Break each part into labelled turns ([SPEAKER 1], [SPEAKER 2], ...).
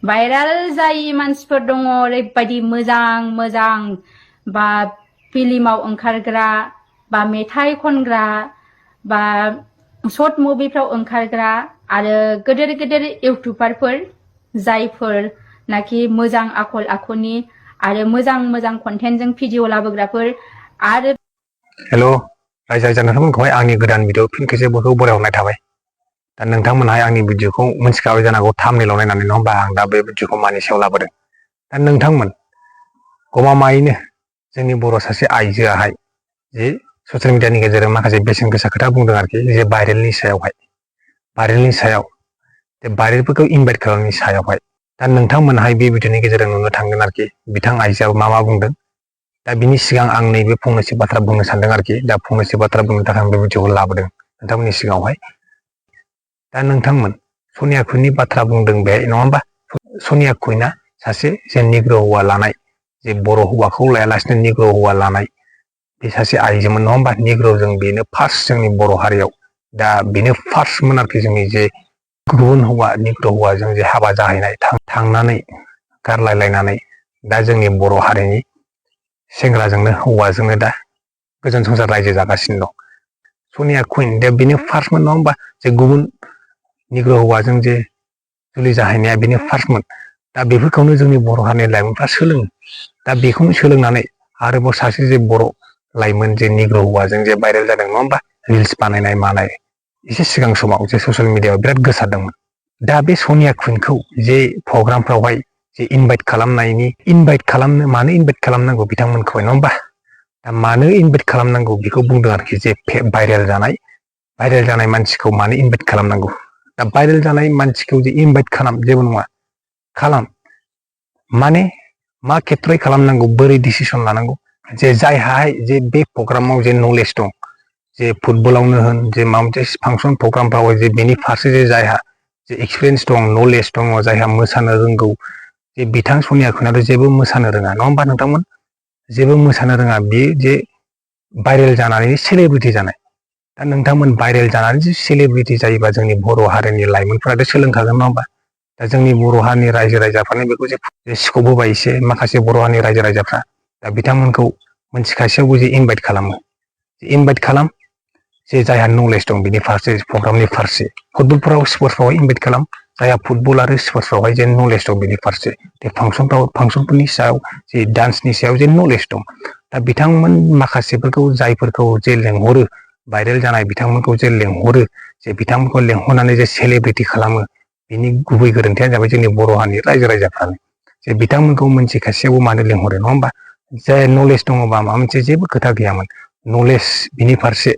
[SPEAKER 1] Viral जायि मानसिफोर दङ ओरैबायदि मोजां मोजां बा फिल्माव ओंखारग्रा बा मेथाइ खनग्रा बा शर्ट मुभिफ्राव ओंखारग्रा आरो गेदेर गेदेर इउटुबारफोर जायफोर नाखि मोजां आखल आखुनि आरो मोजां मोजां कन्टेन्टजों भिडिअ लाबोग्राफोर आरो
[SPEAKER 2] हेलो रायजो जानोखौहाय आंनि गोदान भिडिअ फिन खेबसे बयखौबो बरायहरनाय थाबाय। दा नोंथांमोनहाय आंनि भिडिअखौ मोनथिखाबाय जानांगौ थाम्बनेलाव नायनानै नङा होमबा आं दा बे भिडिअखौ मानि सायाव लाबोदों। दा नोंथांमोन गमामायैनो जोंनि बर' सासे आइजोआहाय जे ससियेल मिडियानि गेजेरजों माखासे बेसेन गोसा खोथा बुंदों आरोखि जे भाइरेलनि सायाव जे भाइरेलफोरखौ इनभाइट खालामनायनि सायावहाय दा नोंथांमोनहाय बे भिडिअनि गेजेरजों नुनो थांगोन आरोखि बिथां आइजोआ मा बुंदों। दा बिनि सिगां आं नैबे फंनैसो बाथ्रा बुंनो सानदों आरोखि दा फंनैसो बाथ्रा बुंनो थाखाय आं बे भिडिअखौ लाबोदों नोंथांमोननि सिगाङावहाय। दा नोंथांमोन सनिया कुइननि बाथ्रा बुंदों बेहाय नङा होमबा सनिया कुइनआ सासे जे निग्र हौवा लानाय जे बर' हौवाखौ लायालासिनो निग्र हौवा लानाय बे सासे आइजोमोन नङा होमबा निग्रजों बेनो फार्स्ट जोंनि बर' हारियाव दा बेनो फार्स्टमोन आरोखि जोंनि जे गुबुन हौवा निग्र हौवाजों जे हाबा जाहैनाय थांनानै गारलायलायनानै दा जोंनि बर' हारिनि सेंग्राजोंनो हौवाजोंनो दा गोजोन संसार रायजो जागासिनो दं। सनिया कुइन दा बेनो फार्स्टमोन नङा होमबा जे गुबुन निग्र हौवाजों जे जुलि जाहैनाया बेनो फार्स्टमोन। दा बेफोरखौनो जोंनि बर' हारिनि लाइमोनफ्रा सोलोङो। दा बेखौनो सोलोंनानै आरोबाव सासे जे बर' लाइमोन जे निग्र हौवाजों जे भाइरेल जादों नङा होमबा रिल्स बानायनाय मानाय एसे सिगां समाव जे ससियेल मिडियाआव बिराद गोसारदोंमोन। दा बे सनिया कुइनखौ जे प्रग्रामफ्रावहाय जे इनभाइट खालामनो मानो इनभाइट खालामनांगौ बिथांमोनखौहाय नङा होमबा दा मानो इनभाइट खालामनांगौ बेखौ बुंदों आरोखि जे भाइरेल जानाय मानसिखौ मानो इनभाइट खालामनांगौ। दा भाइरेल जानाय मानसिखौ जे इनभाइट खालाम जेबो नङा खालाम माने मा खेथ्रयै खालामनांगौ बोरै डिसिसन लानांगौ जे जायहाय जे बे प्रग्रामाव जे नलेज दं जे फुटबलावनो होन जे माबा मोनसे फांसन प्रग्रामफ्राव जे बेनि फारसे जे जायहा जे एक्सपिरियेन्स दं नलेज दङ जायहा मोसानो रोंगौ जे बिथां सनिया कुइनआथ' जेबो मोसानो रोङा नङा होमबा नोंथांमोन जेबो मोसानो रोङा बे जे भाइरेल जानानै सेलेब्रिटि जानाय। दा नोंथांमोन भाइरेल जानानै जे सेलेब्रिटि जायोबा जोंनि बर' हारिनि लाइमोनफोराथ' सोलोंखागोन नङा होमबा दा जोंनि बर' हारिनि रायजो राजाफ्रानो बेखौ जे स्कप होबाय एसे माखासे बर' हारिनि रायजो राजाफ्रा दा बिथांमोनखौ मोनथिखासेयावबो जे इनभाइट खालाम जे जायहा नलेज दं बिनि फारसे प्रग्रामनि फारसे फुटबलफ्राव स्पर्टसफ्राव इनभाइट खालाम जायहा फुटबल आरो स्पर्टसफ्रावहाय जे नलेज दं बेनि फारसे बे फांसनफोरनि सायाव जे डान्सनि सायाव जे नलेज दं दा बिथांमोन माखासेफोरखौ जायफोरखौ जे लेंहरो भाइरेल जानाय बिथांमोनखौ जे लेंहरो जे बिथांमोनखौ लेंहरनानै जे सेलेब्रिटि खालामो बिनि गुबै गोरोन्थियानो जाबाय जोंनि बर' हारिनि रायजो राजाफ्रानो जे बिथांमोनखौ मोनथिखासेयावबो मानो लेंहरो नङा होमबा जाय नलेज दङबा माबा मोनसे जेबो खोथा गैयामोन नलेज बिनि फारसे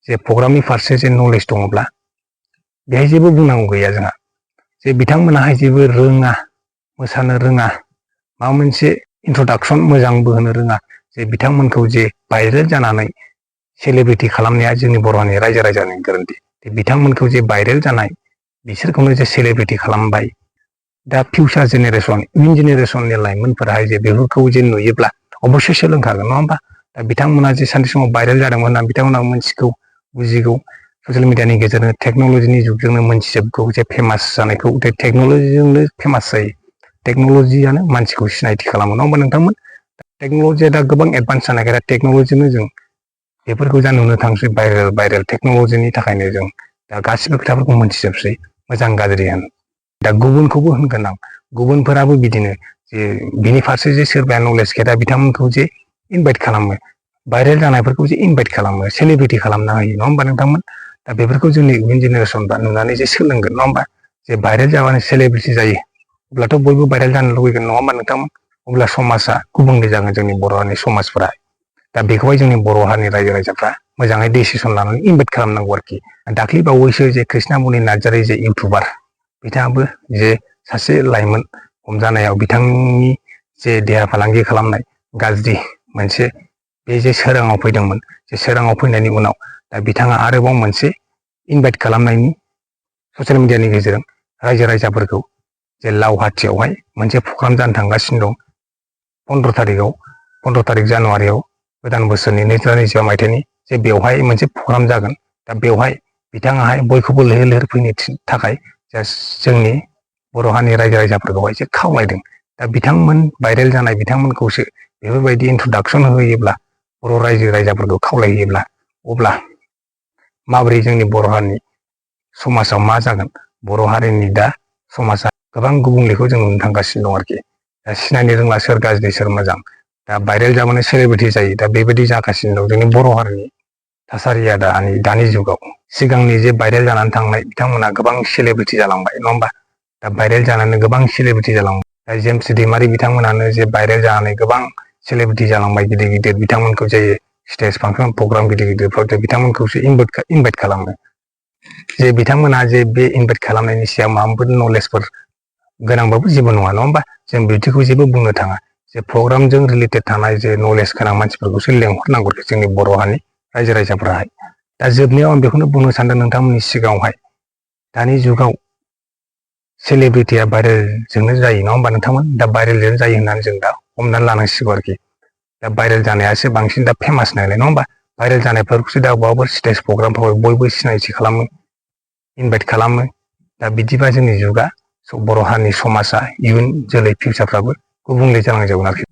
[SPEAKER 2] जे प्रग्रामनि फारसे जे नलेज दङब्ला बेहाय जेबो बुंनांगौ गैया जोंहा जे बिथांमोनाहाय जेबो रोङा मोसानो रोङा माबा मोनसे इन्ट्रडाक्सन मोजांबो होनो रोङा जे बिथांमोनखौ जे भाइरेल जानानै सेलेब्रिटि खालामनाया जोंनि बर' हारिनि रायजो राजानि गोरोन्थि बिथांमोनखौ जे भाइरेल जानाय बिसोरखौनो जे सेलेब्रिटि खालामबाय दा फिउचार जेनेरेसन इयुन जेनेरेसननि लाइमोनफोराहाय जे बेफोरखौ जे नुयोब्ला अबयस्से सोलोंखागोन नङा होमबा दा बिथांमोना जे सानसे समाव भाइरेल जादोंमोन होनना बिथांमोना मोनथिगौ बुजिगौ ससियेल मिडियानि गेजेरजों टेक्न'लजिनि जुगजोंनो मोनथिजोबगौ जे फेमास जानायखौ टेक्न'लजिजोंनो फेमास जायो टेक्न'लजियानो मानसिखौ सिनायथि खालामो नङा होमबा नोंथांमोन टेक्न'लजिया दा गोबां एडभान्स जानायखाय दा टेक्न'लजिजोंनो जों बेफोरखौ जा नुनो थांसै भाइरेल टेक्न'लजिनि थाखायनो जों दा गासिबो खोथाफोरखौ मोनथिजोबसै मोजां गाज्रि होन दा गुबुनखौबो होनगोन आं गुबुनफोराबो बिदिनो जे बिनि फारसे जे सोरबाया नलेज गैया बिथांमोनखौ जे इनभाइट खालामो भाइरेल जानायफोरखौ जे इनभाइट खालामो सेलेब्रिटि खालामना होयो नङा होमबा नोंथांमोन दा बेफोरखौ जोंनि इयुन जेनेरेसनफ्रा नुनानै जे सोलोंगोन नङा होमबा जे भाइरेल जाबानो सेलेब्रिटि जायो अब्लाथ' बयबो भाइरेल जानो लुबैगोन नङा होमबा नोंथांमोन अब्ला समाजा गुबुंले जागोन जोंनि बर' हारिनि समाजफोरा दा बेखौहाय जोंनि बर' हारिनि रायजो राजाफ्रा मोजाङै डिसिसन लानानै इनभाइट खालामनांगौ आरोखि दाख्लै बावैसो जे कृष्णामनि नार्जारि जे इउटुबार बिथाङाबो जे सासे लाइमोन हमजानायाव बिथांनि जे देहा फालांगि खालामनाय गाज्रि मोनसे बे जे सोराङाव फैदोंमोन जे सोराङाव फैनायनि उनाव दा बिथाङा आरोबाव मोनसे इनभाइट खालामनायनि ससियेल मिडियानि गेजेरजों रायजो राजाफोरखौ जे लावहाटियावहाय मोनसे प्रग्राम जानो थांगासिनो दं 15 थारिख जानुवारियाव गोदान बोसोरनि 2025 मायथाइनि जे बेवहाय मोनसे प्रग्राम जागोन दा बेवहाय बिथाङाहाय बयखौबो लैहोर लैहोर फैनो थाखाय जोंनि बर' हारिनि रायजो राजाफोरखौहायसो खावलायदों। दा बिथांमोन भाइरेल जानाय बिथांमोनखौसो बेफोरबायदि इन्ट्रडाक्सन होयोब्ला बर' रायजो राजाफोरखौ खावलायहोयोब्ला अब्ला माबोरै जोंनि बर' हारिनि समाजाव मा जागोन? बर' हारिनि दा समाजा गोबां गुबुंलेखौ जों नुनो थांगासिनो दं आरोखि। दा सिनायनो रोंला सोर गाज्रि सोर मोजां। दा भाइरेल जाबानो सेलेब्रिटि जायो। दा बेबायदि जागासिनो दं जोंनि बर' हारिनि थासारिया दानि जुगाव। सिगांनि जे भाइरेल जानानै थांनाय बिथांमोना गोबां सेलेब्रिटि जालांबाय नङा होमबा? दा भाइरेल जानानै गोबां सेलेब्रिटि जालांबाय। दा जेम्स दैमारि बिथांमोनानो जे भाइरेल जानानै गोबां सेलेब्रिटि जालांबाय गिदिर गिदिर बिथांमोनखौ जायो स्टेज फांसन प्रग्राम गिदिर गिदिरफ्राव बिथांमोनखौसो इनभाइट खालामो। जे बिथांमोना जे बे इनभाइट खालामनायनि सायाव माबाफोर नलेजफोर गोनांबाबो जेबो नङा होमबा? जों बिदिखौ जेबो बुंनो थाङा। जे प्रग्रामजों रिलेटेड थानाय जे नलेज गोनां मानसिफोरखौसो लेंहरनांगौ जोंनि बर' हारिनि रायजो राजाफोराहाय। दा जोबनायाव आं बेखौनो बुंनो सानदों नोंथांमोननि सिगाङावहाय दानि जुगाव सेलेब्रिटिया भाइरेलजोंनो जायो नङा होमबा नोंथांमोन? दा भाइरेलजों जायो होननानै जों दा हमनानै लानांसिगौ आरोखि। दा भाइरेल जानायासो बांसिन दा फेमास नालाय नङा होमबा? भाइरेल जानायफोरखौसो दा बबावबा स्टेज प्रग्रामफ्राव बयबो सिनायथि खालामो, इनभाइट खालामो। दा बिदिबा जोंनि जुगा बर' हारिनि समाजा इयुन जोलै फिउचारफ्राबो गुबुंले जालांजोबगोन आरोखि।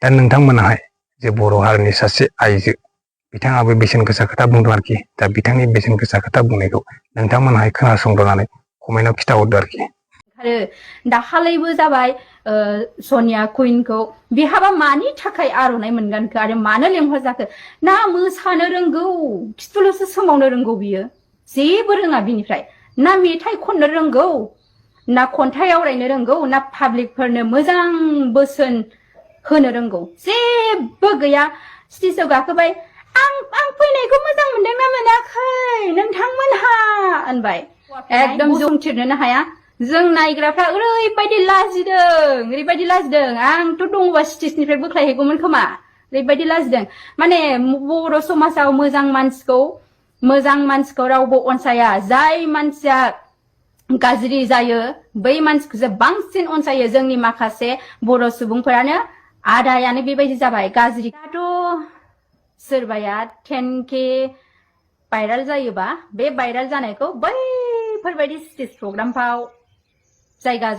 [SPEAKER 2] दा नोंथांमोनाहाय जे बर' हारिनि सासे आइजो बिथाङाबो बेसेन गोसा खोथा बुंदों आरोखि। दा बिथांनि बेसेन गोसा खोथा बुंनायखौ नोंथांमोनहाय खोनासंग्रोनानै कमेन्टआव खिथाहरदो आरोखि।
[SPEAKER 1] आरो दाखालैबो जाबाय सनिया कुइनखौ बेहाबा मानि थाखाय आर'नाइ मोनगानखो आरो मानो लेंहरजाखो? ना मोसानो रोंगौ खिथुल'सो सोमावनो रोंगौ बियो, जेबो रोङा बिनिफ्राय। ना मेथाइ खननो रोंगौ, ना खन्थाइ आवरायनो रोंगौ, ना पाब्लिकफोरनो मोजां बोसोन होनो रोंगौ, जेबो गैया। स्टेजाव गाखोबाय, आं फैनायखौ मोजां मोनदोंना मोनाखै नोंथांमोनहा होनबाय। एकदम जंथिरनोनो हाया। जों नायग्राफ्रा ओरैबायदि लाजिदों, आंथ' दङबा स्टेजनिफ्राय बोख्लायहैगौमोन खोमा, ओरैबायदि लाजिदों। माने बर' समाजाव मोजां मानसिखौ रावबो अनसाया। जाय मानसिया गाज्रि जायो बै मानसिखौसो बांसिन अनसायो। जोंनि माखासे बर' सुबुंफोरानो आदायानो बेबायदि जाबाय गाज्रि। दाथ' सोरबाया 10K भाइरेल जायोबा बे भाइरेल जानायखौ बैफोरबायदि स्टेज प्रग्रामफ्राव जायगा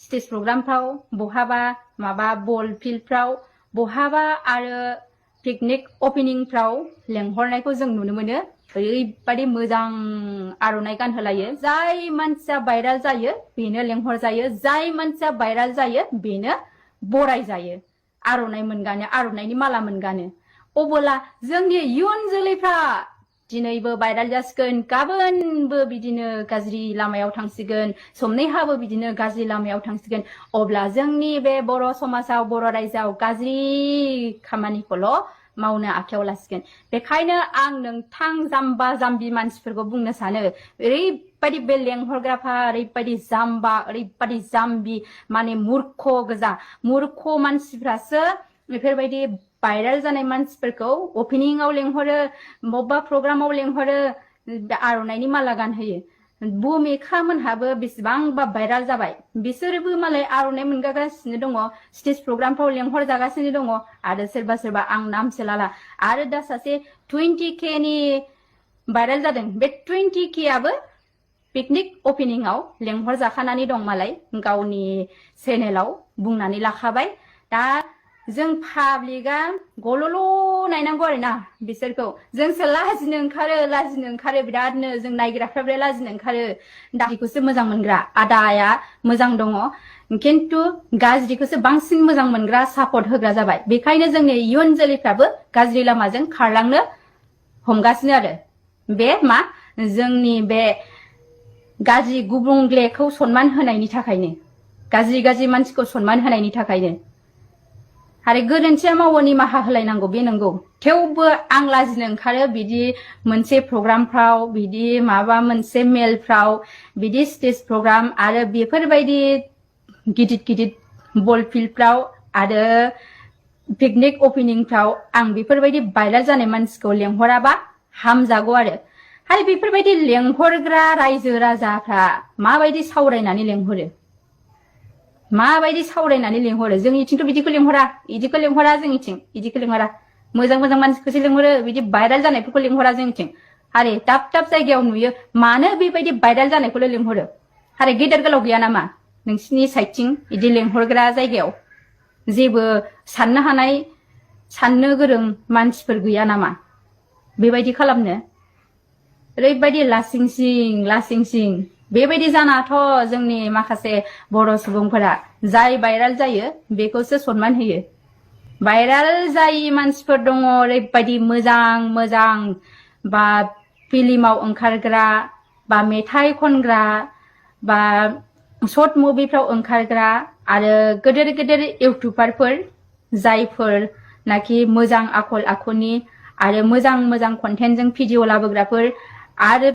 [SPEAKER 1] स्टेज प्रग्रामफ्राव बहाबा माबा बल फिल्डफ्राव बहाबा आरो पिकनिक ओपनिंफ्राव लेंहरनायखौ जों नुनो मोनो। ओरैबायदि मोजां आर'नाइ गानहोलायो। जाय मानसिया भाइरेल जायो बेनो लेंहर जायो, जाय मानसिया भाइरेल जायो बेनो बराय जायो, आर'नाइ मोनगानो, आर'नाइनि माला मोनगानो। अबोला जोंनि इयुन जोलैफ्रा दिनैबो भाइरेल जासिगोन, गाबोनबो बिदिनो गाज्रि लामायाव थांसिगोन, समनैहाबो बिदिनो गाज्रि लामायाव थांसिगोन। अब्ला जोंनि बे बर' समाजाव, बर' रायजोआव गाज्रि खामानिखौल' मावनो आखायाव लासिगोन। बेखायनो आं नोंथां जाम्बा जाम्बि मानसिफोरखौ बुंनो सानो, ओरैबायदि बे लेंहरग्राफ्रा ओरैबायदि जाम्बा, ओरैबायदि जाम्बि, माने मुर्ख गोजा। मुर्ख मानसिफ्रासो बेफोरबायदि भाइरेल जानाय मानसिफोरखौ ओपनिंआव लेंहरो, बबेबा प्रग्रामाव लेंहरो, आर'नाइनि माला गानहोयो। भुमिखा मोनहाबो बेसेबांबा भाइरेल जाबाय, बिसोरबो मालाय आर'नाइ मोनगासिनो दङ, स्टेज प्रग्रामफ्राव लेंहर जागासिनो दङ। आरो सोरबा आं नामसो लाला। आरो दा सासे 20K नि भाइरेल जादों, बे 20K आबो पिकनिक ओपनिंआव लेंहर जाखानानै दं मालाय, गावनि चेनेलाव बुंनानै लाखाबाय। दा जों पाब्लिकआ गल'ल' नायनांगौ आरोना बिसोरखौ। जोंसो लाजिनो ओंखारो बिरादनो, जों नायग्राफ्रा बिराद लाजिनो ओंखारो। दाखौसो मोजां मोनग्रा आदाया मोजां दङ, खिन्थु गाज्रिखौसो बांसिन मोजां मोनग्रा, सापर्ट होग्रा जाबाय। बेखायनो जोंनि इयुन जोलैफ्राबो गाज्रि लामाजों खारलांनो हमगासिनो आरो। बे मा जोंनि बे गाज्रि गुबुंलेखौ सनमान होनायनि थाखायनो, गाज्रि मानसिखौ सनमान होनायनि थाखायनो। आरो गोरोन्थिया मावो निमाहा होलायनांगौ, बे नंगौ। थेवबो आं लाजिनो ओंखारो बिदि मोनसे प्रग्रामफ्राव, बिदि माबा मोनसे मेलफ्राव, बिदि स्टेज प्रग्राम आरो बेफोरबायदि गिदिर बल फिल्डफ्राव आरो पिकनिक ओपनिंफ्राव आं बेफोरबायदि भाइरेल जानाय मानसिखौ लेंहराबा हामजागौ आरो बेफोरबायदि लेंहरग्रा रायजो राजाफ्रा माबायदि सावरायनानै लेंहरो, माबायदि सावरायनानै लेंहरो? जोंनिथिंथ' बिदिखौ लेंहरा, जोंनिथिं बिदिखौ लेंहरा। मोजां मानसिखौसो लेंहरो, बिदि भाइरेल जानायफोरखौ लेंहरा जोंनिथिं। आरो दाब दाब जायगायाव नुयो मानो बेबायदि भाइराल जानायखौल' लिंहरो आरो गेदेर गोलाव गैया नामा नोंसिनि साइडथिं इदि लिंहरग्रा जायगायाव जेबो साननो हानाय साननो गोरों मानसिफोर गैया नामा बेबायदि खालामनो ओरैबायदि लासिंसिं बेबायदि जानाथ' जोंनि माखासे बर' सुबुंफोरा जाय भाइराल जायो बेखौसो सनमान होयो भाइराल जायै मानसिफोर दङ ओरैबायदि मोजां बा फिल्माव ओंखारग्रा बा मेथाइ खनग्रा बा शर्ट मुभिफ्राव ओंखारग्रा आरो गेदेर इउटुबारफोर जायफोर नाखि मोजां आखल आखुनि आरो मोजां कन्टेन्टजों भिडिअ लाबोग्राफोर आरो